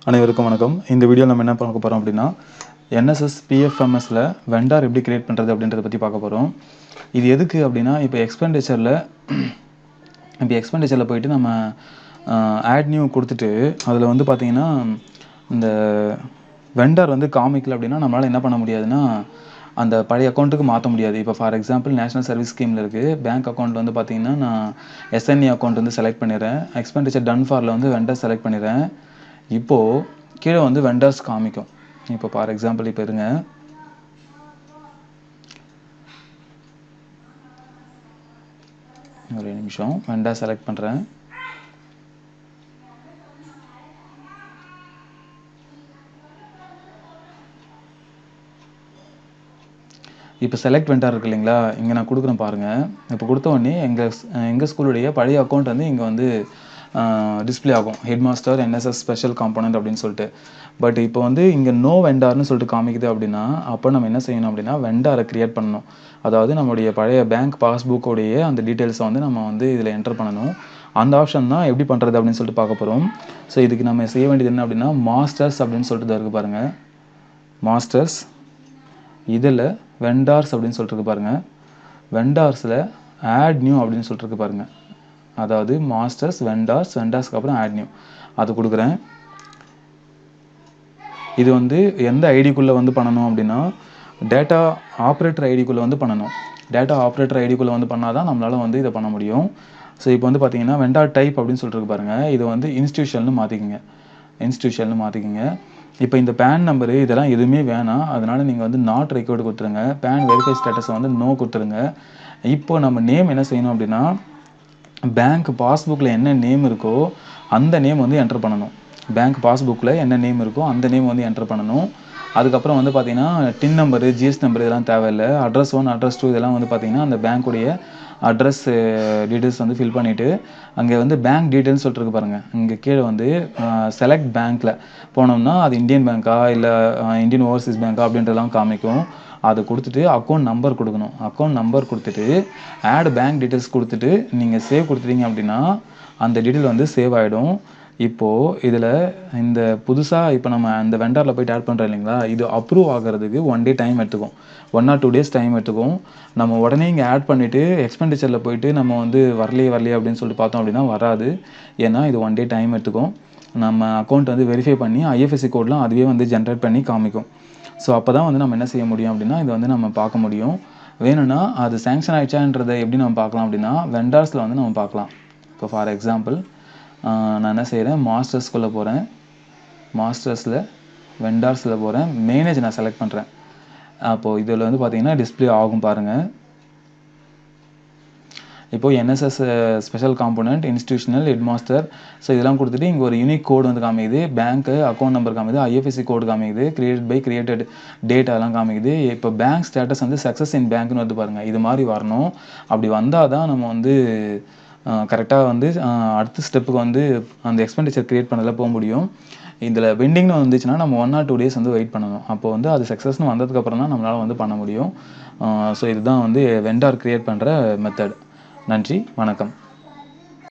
அனைவருக்கும் வணக்கம். இந்த வீடியோவில் நம்ம என்ன பார்க்க போகிறோம் அப்படின்னா, NSS PFMSல வெண்டார் எப்படி கிரியேட் பண்ணுறது அப்படின்றத பற்றி பார்க்க போகிறோம். இது எதுக்கு அப்படின்னா, இப்போ எக்ஸ்பெண்டிச்சரில் போயிட்டு நம்ம ஆட் நியூ கொடுத்துட்டு அதில் வந்து பார்த்திங்கன்னா இந்த வெண்டார் வந்து காமிக்கல அப்படின்னா நம்மளால் என்ன பண்ண முடியாதுன்னா அந்த பழைய அக்கௌண்ட்டுக்கு மாற்ற முடியாது. இப்போ ஃபார் எக்ஸாம்பிள் நேஷனல் சர்வீஸ் ஸ்கீமில் இருக்குது. பேங்க் அக்கௌண்ட் வந்து பார்த்திங்கன்னா நான் SNE அக்கௌண்ட் வந்து செலக்ட் பண்ணிடுறேன். எக்ஸ்பெண்டிச்சர் டன் ஃபாரில் வந்து வெண்டர் செலக்ட் பண்ணிடுறேன். இப்போது கீழே வந்து வெண்டர்ஸ் காமிக்கும். இப்போ ஃபார் எக்ஸாம்பிள் இப்போ இருங்க, ஒரு நிமிஷம் வெண்டர் செலக்ட் பண்ணுறேன். இப்போ செலக்ட் வெண்டார் இருக்கு இல்லைங்களா, இங்கே நான் கொடுக்குறேன் பாருங்கள். இப்போ கொடுத்த உடனே எங்கள் ஸ்கூலுடைய பழைய அக்கௌண்ட் வந்து இங்கே வந்து டிஸ்பிளே ஆகும், head master NSS special component அப்படின்னு சொல்லிட்டு. பட் இப்போ வந்து இங்கே நோ வெண்டார்னு சொல்லிட்டு காமிக்குது அப்படின்னா, அப்போ நம்ம என்ன செய்யணும் அப்படின்னா வெண்டாரை க்ரியேட் பண்ணணும். அதாவது நம்மளுடைய பழைய பேங்க் பாஸ்புக்கோடைய அந்த டீட்டெயில்ஸை வந்து நம்ம வந்து இதில் என்டர் பண்ணணும். அந்த ஆப்ஷன் தான் எப்படி பண்ணுறது அப்படின்னு சொல்லிட்டு பார்க்க போகிறோம். ஸோ இதுக்கு நம்ம செய்ய வேண்டியது என்ன அப்படின்னா, மாஸ்டர்ஸ் அப்படின்னு சொல்லிட்டு தான் இருக்குது பாருங்கள். மாஸ்டர்ஸ் இதில் வெண்டார்ஸ் அப்படின்னு சொல்லிட்டு பாருங்கள். வெண்டார்ஸில் ஆட் நியூ அப்படின்னு சொல்லிட்டு பாருங்கள். அதாவது மாஸ்டர்ஸ் வெண்டார்ஸ்க்கு அப்புறம் ஆட் நியூ அது கொடுக்குறேன். இது வந்து எந்த ஐடிக்குள்ளே வந்து பண்ணணும் அப்படின்னா, டேட்டா ஆப்ரேட்டர் ஐடிக்குள்ளே வந்து பண்ணணும். டேட்டா ஆப்ரேட்டர் ஐடிக்குள்ளே வந்து பண்ணால் தான் நம்மளால் வந்து இதை பண்ண முடியும். ஸோ இப்போ வந்து பார்த்தீங்கன்னா வெண்டார் டைப் அப்படின்னு சொல்லிட்டு பாருங்கள். இது வந்து இன்ஸ்டியூஷன்னு மாற்றிக்கிங்க. இப்போ இந்த பேன் நம்பரு இதெல்லாம் எதுவுமே வேணாம். அதனால் நீங்கள் வந்து நாட் ரெக்கார்டு கொடுத்துருங்க. பேன் வெரிஃபை ஸ்டேட்டஸை வந்து நோ கொடுத்துருங்க. இப்போ நம்ம நேம் என்ன செய்யணும் அப்படின்னா, பேங்க் பாஸ்புக்கில் என்ன நேம் இருக்கோ அந்த நேம் வந்து என்டர் பண்ணணும். பேங்க் பாஸ்புக்கில் என்ன நேம் இருக்கோ அந்த நேம் வந்து என்டர் பண்ணணும். அதுக்கப்புறம் வந்து பார்த்திங்கன்னா டின் நம்பரு, GST நம்பர் இதெல்லாம் தேவையில்லை. அட்ரஸ் 1 அட்ரஸ் 2 இதெல்லாம் வந்து பார்த்திங்கன்னா அந்த பேங்க்குடைய அட்ரஸ் டீட்டெயில்ஸ் வந்து ஃபில் பண்ணிவிட்டு அங்கே வந்து பேங்க் டீட்டெயில்ஸ் சொல்லிட்டு பாருங்கள். இங்கே கீழே வந்து செலக்ட் பேங்க்கில் போனோம்னா அது இந்தியன் பேங்க்கா இல்லை இந்தியன் ஓவர்சீஸ் பேங்க்கா அப்படின்றதெல்லாம் காமிக்கும். அதை கொடுத்துட்டு அக்கௌண்ட் நம்பர் கொடுக்கணும். அக்கௌண்ட் நம்பர் கொடுத்துட்டு ஆட் பேங்க் டீட்டெயில்ஸ் கொடுத்துட்டு நீங்கள் சேவ் கொடுத்துட்டீங்க அப்படின்னா அந்த டீட்டெயில் வந்து சேவ் ஆகிடும். இப்போது இதில் இந்த புதுசாக இப்போ நம்ம அந்த வெண்டாரில் போய்ட்டு ஆட் பண்ணுறோம் இல்லைங்களா, இது அப்ரூவ் ஆகிறதுக்கு 1 day டைம் எடுத்துக்கும், 1 or 2 days டைம் எடுத்துக்கும். நம்ம உடனே இங்கே ஆட் பண்ணிவிட்டு எக்ஸ்பெண்டிச்சரில் போயிட்டு நம்ம வந்து வரலையே அப்படின்னு சொல்லிட்டு பார்த்தோம் அப்படின்னா வராது. ஏன்னா இது 1 day டைம் எடுத்துக்கும். நம்ம அக்கௌண்ட் வந்து வெரிஃபை பண்ணி IFSC கோட்லாம் அதுவே வந்து ஜென்ரேட் பண்ணி காமிக்கும். ஸோ அப்போ தான் வந்து நம்ம என்ன செய்ய முடியும் அப்படின்னா இதை வந்து நம்ம பார்க்க முடியும். வேணும்னா அது சேங்ஷன் ஆகிடுச்சான்றதை எப்படி நம்ம பார்க்கலாம் அப்படின்னா வெண்டார்ஸில் வந்து நம்ம பார்க்கலாம். இப்போ ஃபார் எக்ஸாம்பிள் நான் என்ன செய்கிறேன், மாஸ்டர்ஸ்குள்ளே போகிறேன். மாஸ்டர்ஸில் வெண்டார்ஸில் போகிறேன். மேனேஜ் நான் செலக்ட் பண்ணுறேன். அப்போது இதில் வந்து பார்த்திங்கன்னா டிஸ்பிளே ஆகும் பாருங்கள். இப்போது NSS special component institutional head master so இதெல்லாம் கொடுத்துட்டு இங்கே ஒரு யூனிக் கோடு வந்து காமிக்குது, பேங்க்கு அக்கௌண்ட் நம்பர் காமிக்குது, IFSC கோடு காமிக்குது, கிரியேட்டட் டேட்டாலாம் காமிக்குது. இப்போ பேங்க் ஸ்டேட்டஸ் வந்து சக்ஸஸ் இன் பேங்க்னு வந்து பாருங்கள். இது மாதிரி வரணும். அப்படி வந்தால் தான் நம்ம வந்து கரெக்டாக வந்து அடுத்த ஸ்டெப்புக்கு வந்து அந்த எக்ஸ்பெண்டிச்சர் க்ரியேட் பண்ணதில் போக முடியும். இதில் பெண்டிங்னு வந்துச்சுன்னா நம்ம 1 or 2 days வந்து வெயிட் பண்ணணும். அப்போ வந்து அது சக்ஸஸ்னு வந்ததுக்கப்புறம் தான் நம்மளால் வந்து பண்ண முடியும். ஸோ இதுதான் வந்து வெண்டார் க்ரியேட் பண்ணுற மெத்தட். நன்றி, வணக்கம்.